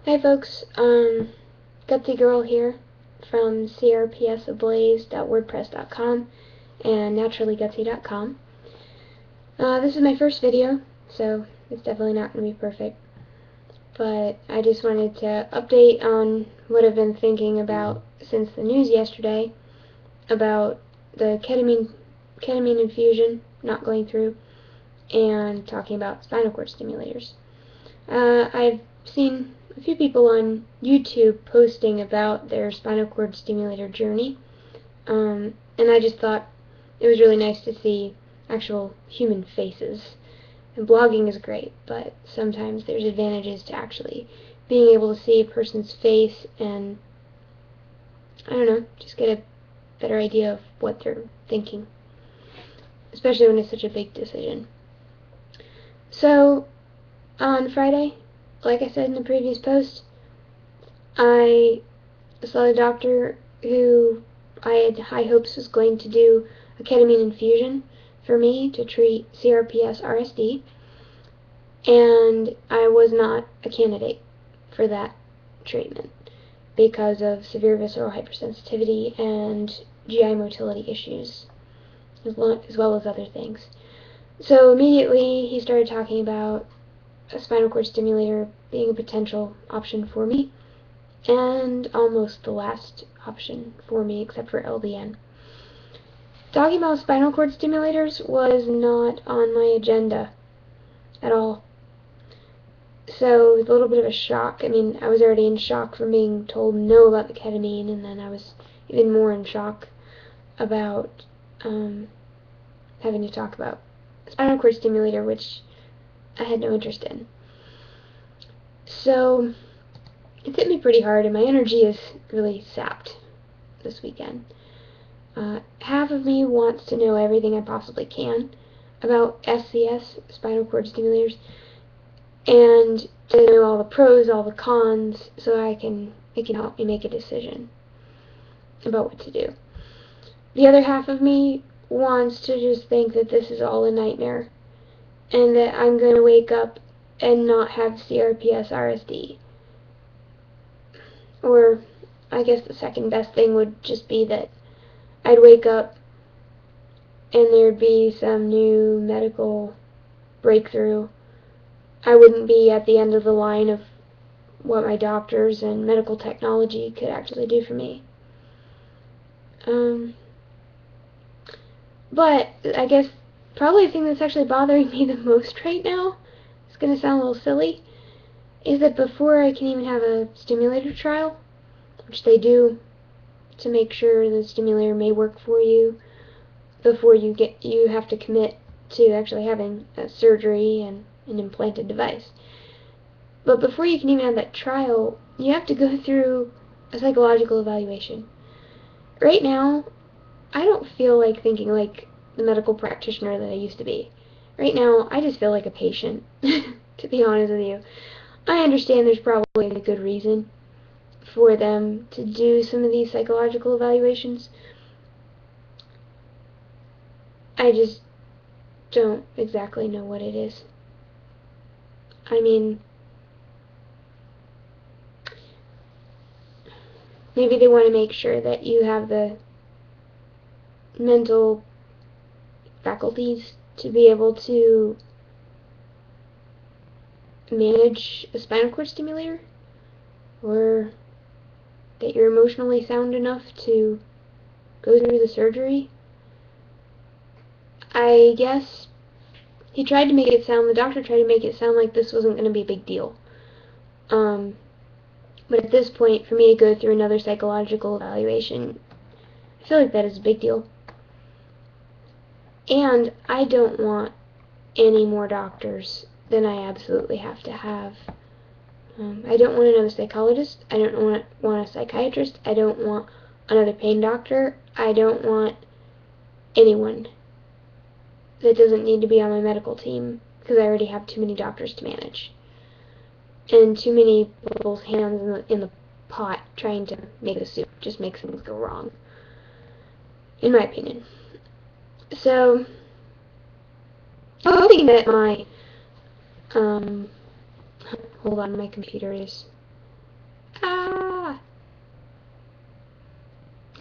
Hi folks, Gutsy Girl here from crpsablaze.wordpress.com and naturallygutsy.com. This is my first video, so it's definitely not going to be perfect, but I just wanted to update on what I've been thinking about since the news yesterday about the ketamine infusion not going through and talking about spinal cord stimulators. I've seen a few people on YouTube posting about their spinal cord stimulator journey, and I just thought it was really nice to see actual human faces. And blogging is great, but sometimes there's advantages to actually being able to see a person's face and, I don't know, just get a better idea of what they're thinking, especially when it's such a big decision. So, on Friday, like I said in the previous post, I saw a doctor who I had high hopes was going to do a ketamine infusion for me to treat CRPS RSD, and I was not a candidate for that treatment because of severe visceral hypersensitivity and GI motility issues, as well as other things. So immediately he started talking about a spinal cord stimulator being a potential option for me, and almost the last option for me except for LDN. Talking about spinal cord stimulators was not on my agenda at all. So it was a little bit of a shock. I mean, I was already in shock from being told no about the ketamine, and then I was even more in shock about having to talk about a spinal cord stimulator, which I had no interest in. So it hit me pretty hard, and my energy is really sapped this weekend. Half of me wants to know everything I possibly can about SCS, spinal cord stimulators, and to know all the pros, all the cons, so it can help me make a decision about what to do. The other half of me wants to just think that this is all a nightmare, and that I'm going to wake up and not have CRPS RSD. Or, I guess the second best thing would just be that I'd wake up and there'd be some new medical breakthrough. I wouldn't be at the end of the line of what my doctors and medical technology could actually do for me. But I guess probably the thing that's actually bothering me the most right now, it's going to sound a little silly, is that before I can even have a stimulator trial, which they do to make sure the stimulator may work for you, before you have to commit to actually having a surgery and an implanted device. But before you can even have that trial, you have to go through a psychological evaluation. Right now, I don't feel like thinking like the medical practitioner that I used to be. Right now, I just feel like a patient, to be honest with you. I understand there's probably a good reason for them to do some of these psychological evaluations. I just don't exactly know what it is. I mean, maybe they want to make sure that you have the mental faculties to be able to manage a spinal cord stimulator, or that you're emotionally sound enough to go through the surgery. I guess the doctor tried to make it sound like this wasn't going to be a big deal. But at this point, for me to go through another psychological evaluation, I feel like that is a big deal. And I don't want any more doctors than I absolutely have to have. I don't want another psychologist. I don't want a psychiatrist. I don't want another pain doctor. I don't want anyone that doesn't need to be on my medical team, because I already have too many doctors to manage. And too many people's hands in the pot trying to make the soup just makes things go wrong, in my opinion. So, I'm hoping that my, hold on, my computer is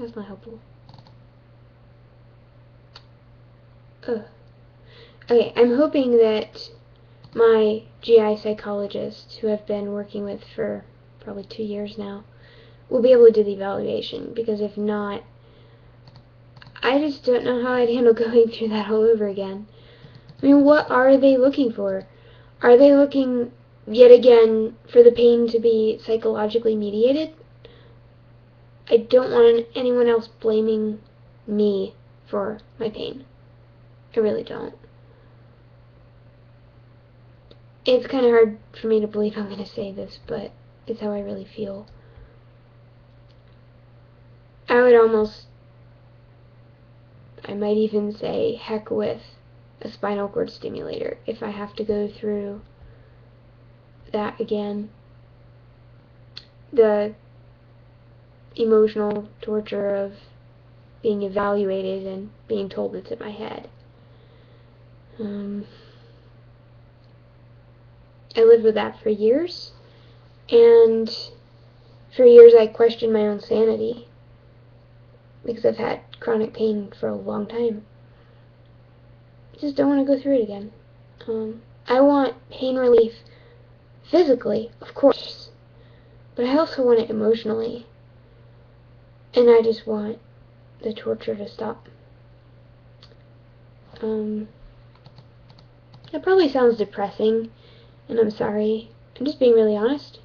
That's not helpful. Ugh. Okay, I'm hoping that my GI psychologist, who I've been working with for probably 2 years now, will be able to do the evaluation, because if not, I just don't know how I'd handle going through that all over again. I mean, what are they looking for? Are they looking, yet again, for the pain to be psychologically mediated? I don't want anyone else blaming me for my pain. I really don't. It's kind of hard for me to believe I'm going to say this, but it's how I really feel. I might even say heck with a spinal cord stimulator if I have to go through that again. The emotional torture of being evaluated and being told it's in my head. I lived with that for years, and for years I questioned my own sanity, because I've had chronic pain for a long time. I just don't want to go through it again. I want pain relief physically, of course, but I also want it emotionally, and I just want the torture to stop. That probably sounds depressing, and I'm sorry. I'm just being really honest.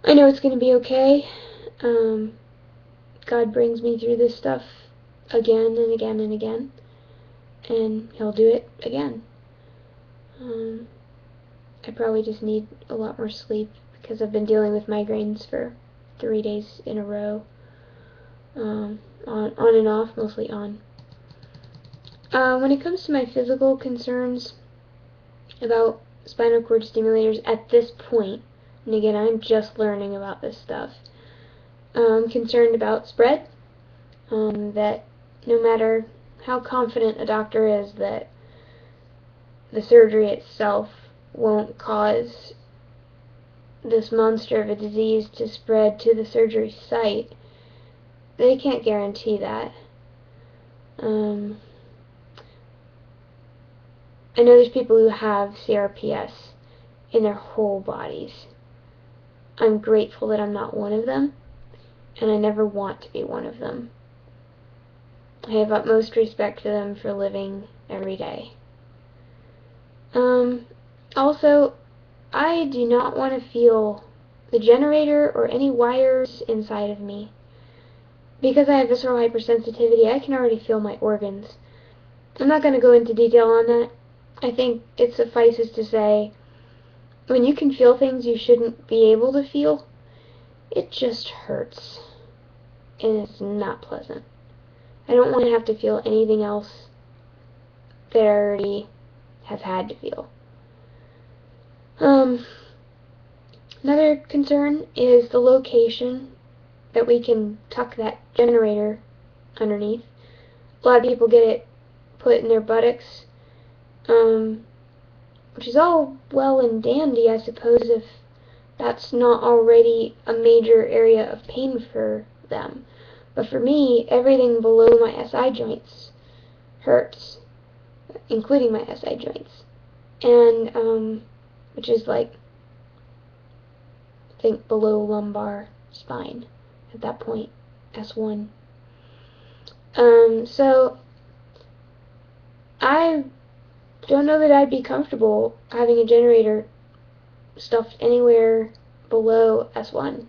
I know it's going to be okay. God brings me through this stuff again and again and again, and He'll do it again. I probably just need a lot more sleep, because I've been dealing with migraines for 3 days in a row. On and off, mostly on. When it comes to my physical concerns about spinal cord stimulators at this point, and again, I'm just learning about this stuff, I'm concerned about spread, that no matter how confident a doctor is that the surgery itself won't cause this monster of a disease to spread to the surgery site, they can't guarantee that. I know there's people who have CRPS in their whole bodies. I'm grateful that I'm not one of them, and I never want to be one of them. I have utmost respect for them for living every day. Also, I do not want to feel the generator or any wires inside of me. Because I have visceral hypersensitivity, I can already feel my organs. I'm not going to go into detail on that. I think it suffices to say, when you can feel things you shouldn't be able to feel, it just hurts. And it's not pleasant. I don't want to have to feel anything else that I already have had to feel. Another concern is the location that we can tuck that generator underneath. A lot of people get it put in their buttocks, which is all well and dandy, I suppose, if that's not already a major area of pain for them. But for me, everything below my SI joints hurts, including my SI joints. And, which is like, I think below lumbar spine at that point, S1. So, I don't know that I'd be comfortable having a generator stuffed anywhere below S1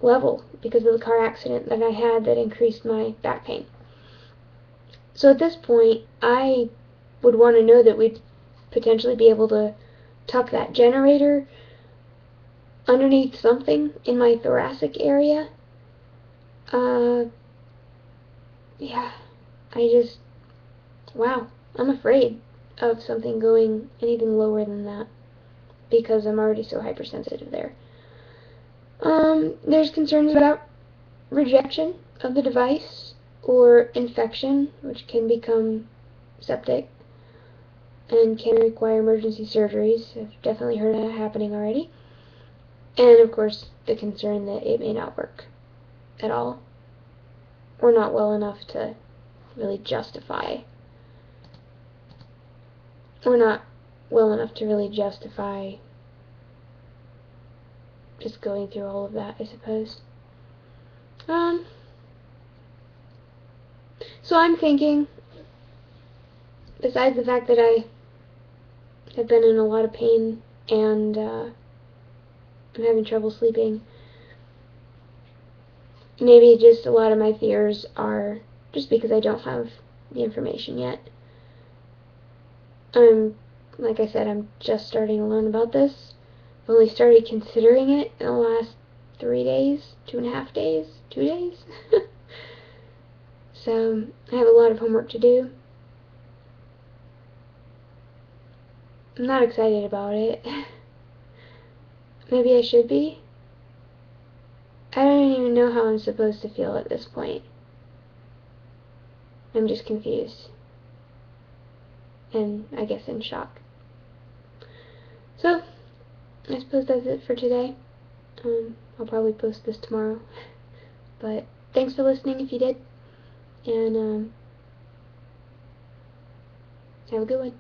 level because of the car accident that I had that increased my back pain. So at this point, I would want to know that we'd potentially be able to tuck that generator underneath something in my thoracic area. Yeah, wow, I'm afraid of something going anything lower than that because I'm already so hypersensitive there. There's concerns about rejection of the device or infection, which can become septic and can require emergency surgeries. I've definitely heard of that happening already. And of course, the concern that it may not work at all. or not well enough to really justify, just going through all of that, I suppose. So I'm thinking, besides the fact that I have been in a lot of pain and I'm having trouble sleeping, maybe just a lot of my fears are just because I don't have the information yet. Like I said, I'm just starting to learn about this. I've only started considering it in the last 3 days, 2.5 days, 2 days. So I have a lot of homework to do. I'm not excited about it. Maybe I should be. I don't even know how I'm supposed to feel at this point. I'm just confused. And I guess in shock. So, I suppose that's it for today. I'll probably post this tomorrow. But thanks for listening if you did. And have a good one.